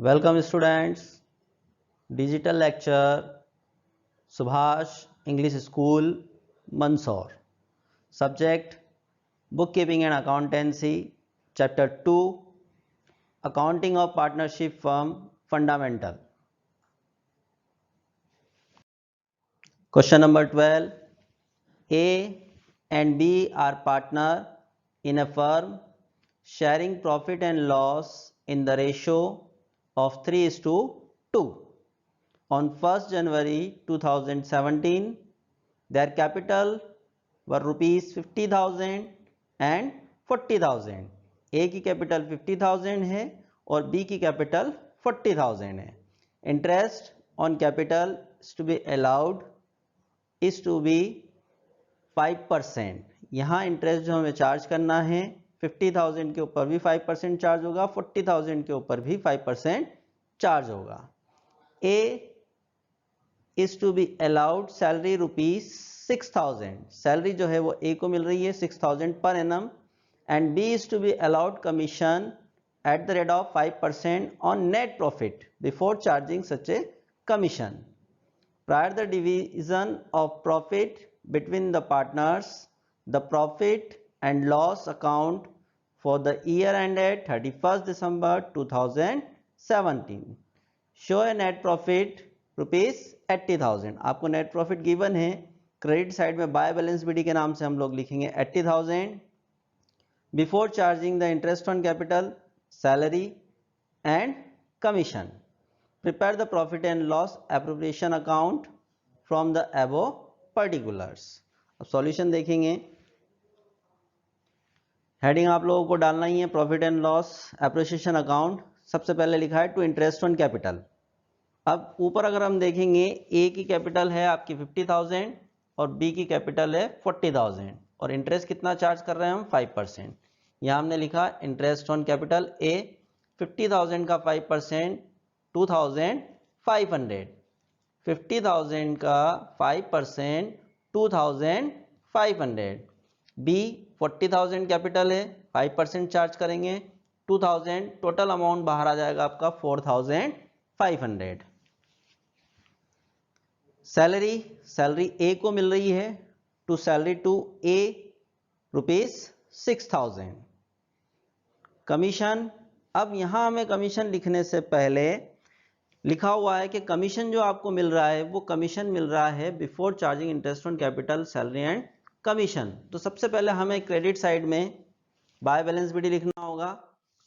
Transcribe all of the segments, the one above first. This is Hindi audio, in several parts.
Welcome students, digital lecture, Subhash English School, Mandsaur. Subject, Bookkeeping and Accountancy, Chapter 2, Accounting of Partnership Firm, Fundamental. Question number 12. A and B are partner in a firm sharing profit and loss in the ratio of 3:2. On 1st January 2017, their capital were rupees 50,000 and 40,000. A की कैपिटल 50,000 है और B की कैपिटल 40,000 है. Interest on capital is to be allowed is to be 5%. यहाँ इंटरेस्ट जो हमें चार्ज करना है 50,000 के ऊपर भी 5% चार्ज होगा, 40,000 के ऊपर भी 5% चार्ज होगा. A is to be allowed salary rupees 6,000. Salary जो है वो A को मिल रही है 6,000 per annum and B is to be allowed commission at the rate of 5% on net profit before charging such a commission. Prior the division of profit between the partners, the profit and loss account for the year ended 31st December 2017 show a net profit rupees 80,000. आपको नेट प्रॉफिट गिवन है, क्रेडिट साइड में बाय बैलेंस बीडी के नाम से हम लोग लिखेंगे 80,000 before charging the interest on capital, salary and commission. Prepare the profit and loss appropriation account from the above particulars. अब सॉल्यूशन देखेंगे. हेडिंग आप लोगों को डालना ही है profit and loss appropriation account. सबसे पहले लिखा है टू इंटरेस्ट ऑन कैपिटल. अब ऊपर अगर हम देखेंगे ए की कैपिटल है आपकी 50,000 और बी की कैपिटल है 40,000 और इंटरेस्ट कितना चार्ज कर रहे हैं हम 5%. यहाँ हमने लिखा इंटरेस्ट ऑन कैपिटल ए 50,000 का 5% 2,500, 50,000 का 5% 2,500. बी 40,000 कैपिटल है 5% चार्ज करेंगे 2,000, टोटल अमाउंट बाहर आ जाएगा आपका 4,500. सैलरी ए को मिल रही है to salary to A rupees 6,000. Commission, अब यहां हमें कमीशन लिखने से पहले लिखा हुआ है कि कमीशन जो आपको मिल रहा है वो कमीशन मिल रहा है before charging interest on capital, salary and commission. तो सबसे पहले हमें क्रेडिट साइड में बाय बैलेंस बीडी लिखना होगा.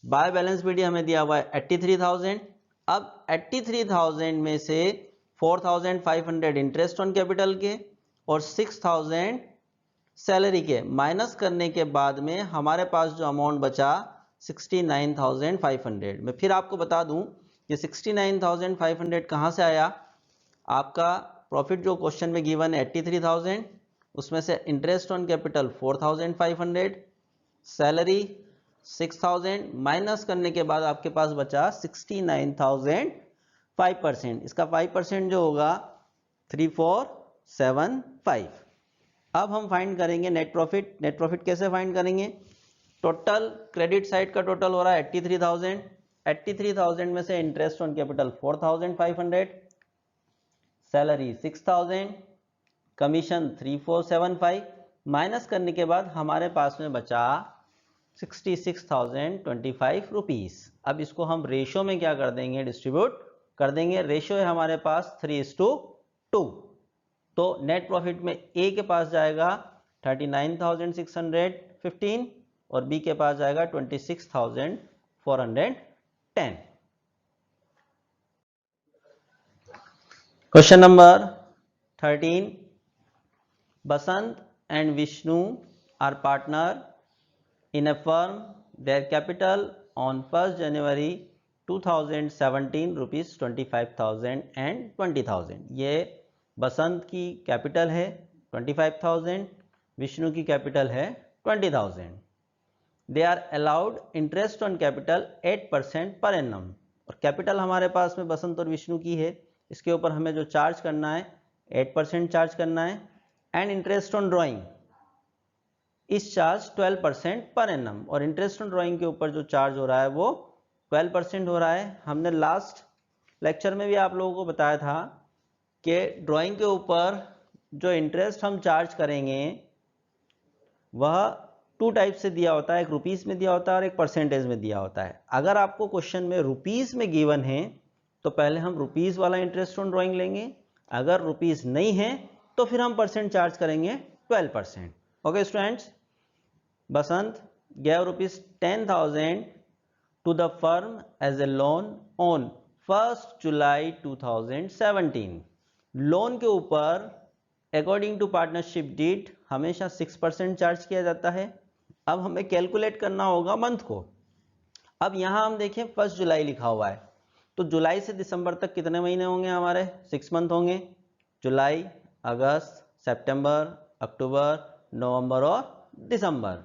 बाय बैलेंस बीडी हमें दिया हुआ है 83,000. अब 83,000 में से 4,500 इंटरेस्ट ऑन कैपिटल के और 6,000 सैलरी के माइनस करने के बाद में हमारे पास जो अमाउंट बचा 69,500. मैं फिर आपको बता दूं कि 69,500 कहां से आया. आपका प्रॉफिट जो क्वेश्चन में गिवन है 83,000, उसमें से interest on capital 4,500, salary 6,000 minus करने के बाद आपके पास बचा 69,000. 5%, इसका 5% जो होगा 3,475. अब हम फाइंड करेंगे नेट प्रॉफिट. नेट प्रॉफिट कैसे फाइंड करेंगे. टोटल क्रेडिट साइड का टोटल हो रहा है 83,000. 83,000 में से interest on capital 4,500, salary 6,000, commission 3,475 minus करने के बाद हमारे पास में बचा 66,025 रुपीज. अब इसको हम रेशो में क्या कर देंगे, डिस्ट्रीब्यूट कर देंगे. रेशो है हमारे पास 3:2. तो नेट प्रॉफिट में ए के पास जाएगा 39,615 और बी के पास जाएगा 26,410. Question number 13. Basant and Vishnu are partner in a firm. Their capital on 1st January 2017 rupees 25,000 and 20,000. ये बसंत की कैपिटल है 25,000, विष्णु की कैपिटल है 20,000. They are allowed interest on capital 8% per annum. और कैपिटल हमारे पास में बसंत और विष्णु की है, इसके ऊपर हमें जो चार्ज करना है 8% चार्ज करना है. एंड इंटरेस्ट ऑन ड्रॉइंग इस चार्ज 12% पर एनम. और इंटरेस्ट ऑन ड्राइंग के ऊपर जो चार्ज हो रहा है वो 12% हो रहा है। हमने लास्ट लेक्चर में भी आप लोगों को बताया था कि ड्राइंग के ऊपर जो इंटरेस्ट हम चार्ज करेंगे वह 2 टाइप से दिया होता है, एक रुपीस में दिया होता है और एक परसेंटेज में दिया होता है। अगर आपको क्वेश्चन में रुपीस में गिवन है तो पहले हम रुपीस वाला इंटरेस्ट ऑन ड्राइंग लेंगे, अगर रुपीस नहीं है तो फिर हम परसेंट चार्ज करेंगे 12%। Okay students, Basant gave rupees 10,000 to the firm as a loan on 1st July 2017। Loan के ऊपर अकॉर्डिंग टू पार्टनरशिप डीड हमेशा 6% चार्ज किया जाता है। अब हमें कैलकुलेट करना होगा मंथ को। अब यहाँ हम देखें 1 जुलाई लिखा हुआ है, तो जुलाई से दिसंबर तक कितने महीने होंगे हमारे? 6 मंथ होंगे। जुलाई, अगस्त, सितंबर, अक्टूबर, नवंबर और दिसंबर।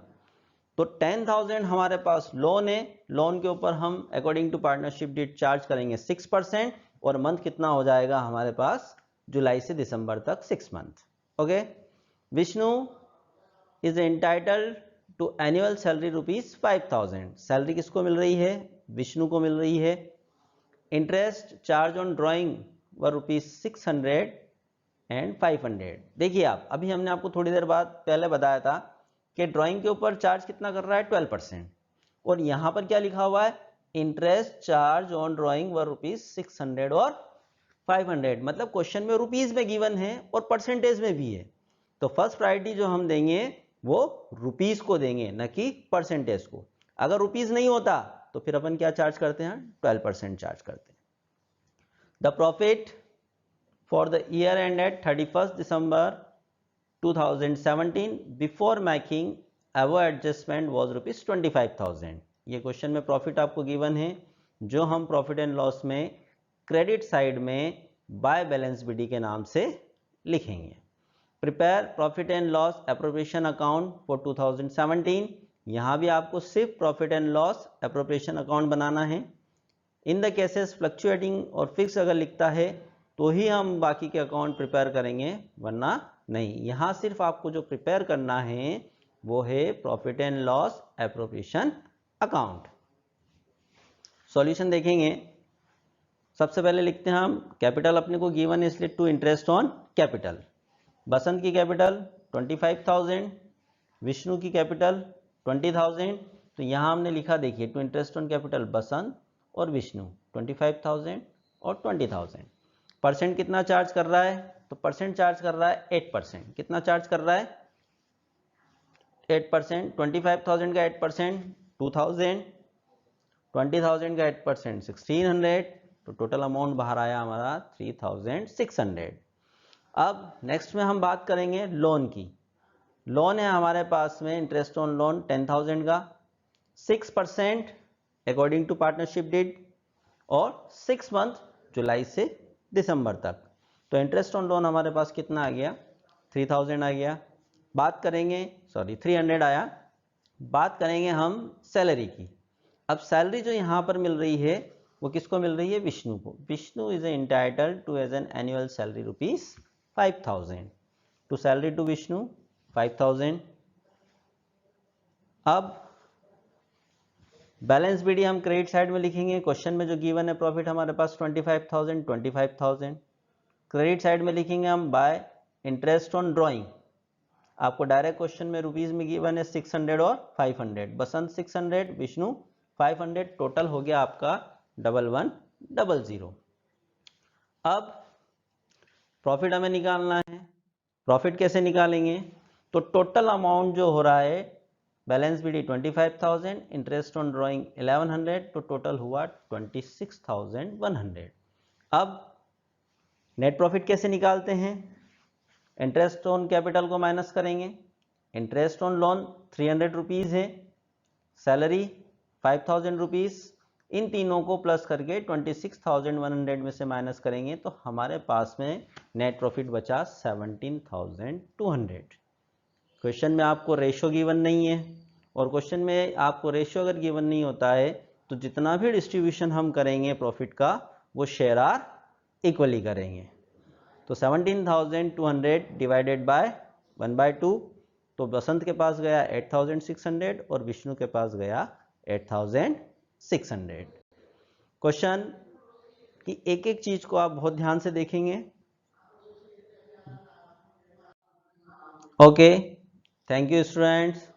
तो 10,000 हमारे पास लोन है, लोन के ऊपर हम according to partnership deed charge करेंगे 6% और मंथ कितना हो जाएगा हमारे पास? जुलाई से दिसंबर तक 6 month. Okay, Vishnu is entitled to annual salary rupees 5,000। Salary किसको मिल रही है? विष्णु को मिल रही है। इंटरेस्ट चार्ज ऑन ड्राइंग व रुपीज 600 एंड 500। देखिए आप, अभी हमने आपको थोड़ी देर बाद पहले बताया था कि ड्राइंग के ऊपर चार्ज कितना कर रहा है? 12%। और यहां पर क्या लिखा हुआ है? इंटरेस्ट चार्ज ऑन ड्राइंग व रुपीज 600 और 500। मतलब क्वेश्चन में रुपीज में गिवन है और परसेंटेज में भी है, तो फर्स्ट प्रायोरिटी जो हम देंगे वो रुपीज को देंगे, न कि परसेंटेज को। अगर रुपीज नहीं होता तो फिर अपन क्या चार्ज करते हैं? 12% चार्ज करते हैं। The profit for the year end at 31st December 2017 before making above adjustment was rupees 25,000। ये क्वेश्चन में प्रॉफिट आपको गिवन है, जो हम प्रॉफिट एंड लॉस में क्रेडिट साइड में बाय बैलेंस बीडी के नाम से लिखेंगे। Prepare profit and loss appropriation account for 2017। यहाँ भी आपको सिर्फ profit and loss appropriation account बनाना है। इन द केसेस फ्लक्चुएटिंग और फिक्स अगर लिखता है तो ही हम बाकी के अकाउंट प्रिपेयर करेंगे, वरना नहीं। यहाँ सिर्फ आपको जो प्रिपेयर करना है वो है profit and loss appropriation account. Solution देखेंगे। सबसे पहले लिखते हैं हम कैपिटल अपने को गिवन है, इसलिए टू इंटरेस्ट ऑन कैपिटल। बसंत की कैपिटल 25,000, विष्णु की कैपिटल 20,000। तो यहाँ हमने लिखा, देखिए, टू इंटरेस्ट ऑन कैपिटल बसंत और विष्णु 25,000 और 20,000। परसेंट कितना चार्ज कर रहा है? तो परसेंट चार्ज कर रहा है 8%। कितना चार्ज कर रहा है? 8%। 25,000 का 8% 2,000, 20,000 का 8% 1,600, तो टोटल अमाउंट बाहर आया हमारा 3,600। अब नेक्स्ट में हम बात करेंगे लोन की। लोन है हमारे पास में इंटरेस्ट ऑन लोन 10,000 का, 6% अकॉर्डिंग टू पार्टनरशिप डीड और 6 मंथ जुलाई से दिसंबर तक। तो इंटरेस्ट ऑन लोन हमारे पास कितना आ गया? 3,000 आ गया। बात करेंगे, 300 आया। बात करेंगे हम सैलरी की। अब सैलरी जो यहाँ पर मिल रही है वो किसको मिल रही है? विष्णु को। Vishnu is entitled to as an annual salary rupees 5,000। To salary to Vishnu 5,000। अब balance B D credit side में लिखेंगे। क्वेश्चन में जो गिवन है प्रॉफिट हमारे पास 25,000 क्रेडिट साइड में लिखेंगे हम बाय इंटरेस्ट ऑन ड्राइंग। आपको डायरेक्ट क्वेश्चन में रुपीज में गिवन है 600 और 500। बसंत 600, विष्णु 500, टोटल हो गया आपका 1100। अब प्रॉफिट हमें निकालना है। प्रॉफिट कैसे निकालेंगे? तो टोटल अमाउंट जो हो रहा है balance B 25,000, interest on drawing 1100, तो टोटल हुआ 26,100। अब नेट प्रॉफिट कैसे निकालते हैं? इंटरेस्ट ऑन कैपिटल को माइनस करेंगे। इंटरेस्ट ऑन लोन 300 रुपीज है, सैलरी 5,000 रुपीज, इन तीनों को प्लस करके 26,100 में से माइनस करेंगे तो हमारे पास में नेट प्रॉफिट बचा 17,200। क्वेश्चन में आपको रेशो गिवन नहीं है, और क्वेश्चन में आपको रेशो अगर गिवन नहीं होता है तो जितना भी डिस्ट्रीब्यूशन हम करेंगे प्रॉफिट का वो शेयर आर इक्वली करेंगे। तो 17,200 डिवाइडेड बाय 1/2, तो बसंत के पास गया 8,600 और विष्णु के पास गया 8,600। क्वेश्चन कि एक एक चीज को आप बहुत ध्यान से देखेंगे। Okay, thank you students.